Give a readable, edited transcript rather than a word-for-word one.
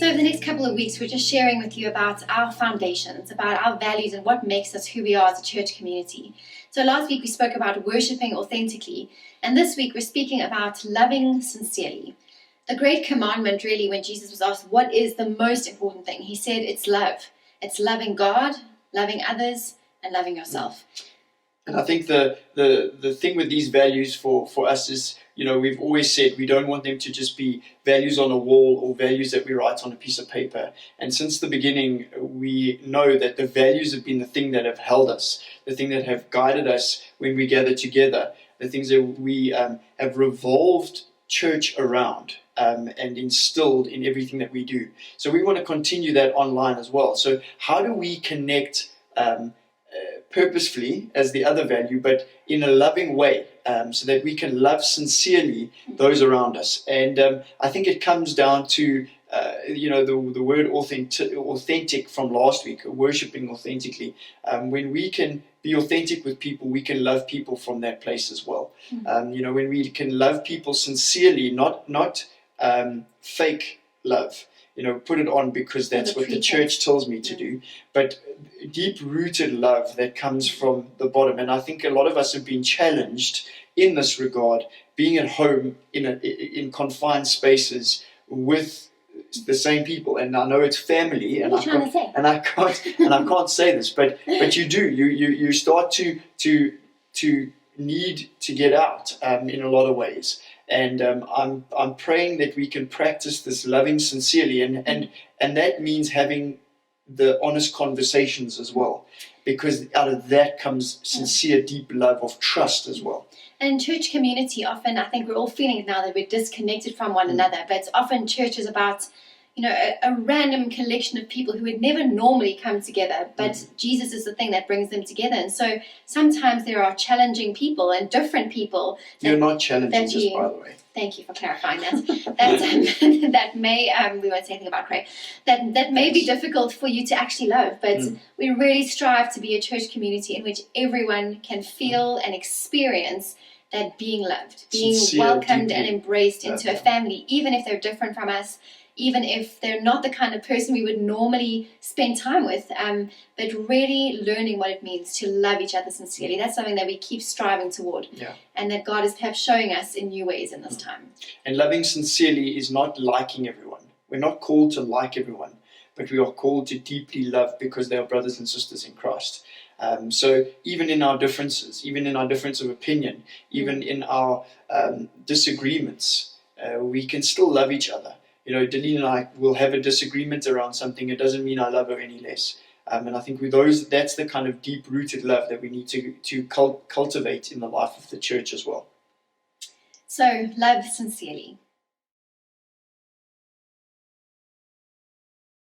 So over the next couple of weeks, we're just sharing with you about our foundations, about our values and what makes us who we are as a church community. So last week we spoke about worshiping authentically, and this week we're speaking about loving sincerely. The great commandment, really, when Jesus was asked what is the most important thing, he said it's love. It's loving God, loving others, and loving yourself. And I think the thing with these values for us is, we've always said we don't want them to just be values on a wall or values that we write on a piece of paper. And since the beginning, we know that the values have been the thing that have held us, the thing that have guided us when we gather together, the things that we have revolved church around and instilled in everything that we do. So we want to continue that online as well. So how do we connect purposefully as the other value, but in a loving way, so that we can love sincerely those around us? And I think it comes down to the word authentic from last week, worshiping authentically. When we can be authentic with people, we can love people from that place as well. When we can love people sincerely, not fake love. Put it on because that's what the church tells me to do, but deep-rooted love that comes from the bottom. And I think a lot of us have been challenged in this regard, being at home in confined spaces with the same people. And I know it's family, and I can't say this, but you do. You start to need to get out in a lot of ways. And I'm praying that we can practice this loving sincerely, and that means having the honest conversations as well, because out of that comes sincere, deep love of trust as well. And in church community, often I think we're all feeling it now that we're disconnected from one another, but often church is about a random collection of people who would never normally come together, but Jesus is the thing that brings them together. And so sometimes there are challenging people and different people. You're not challenging, just by the way. Thank you for clarifying that. That may, we won't say anything about Craig, that may be difficult for you to actually love, but we really strive to be a church community in which everyone can feel and experience that being loved, being welcomed and embraced into a family, even if they're different from us, even if they're not the kind of person we would normally spend time with, but really learning what it means to love each other sincerely. That's something that we keep striving toward, and that God is perhaps showing us in new ways in this time. And loving sincerely is not liking everyone. We're not called to like everyone, but we are called to deeply love because they are brothers and sisters in Christ. So even in our differences, even in our difference of opinion, even in our disagreements, we can still love each other. Delene and I will have a disagreement around something. It doesn't mean I love her any less. And I think with those, that's the kind of deep-rooted love that we need to cultivate in the life of the church as well. So, love sincerely.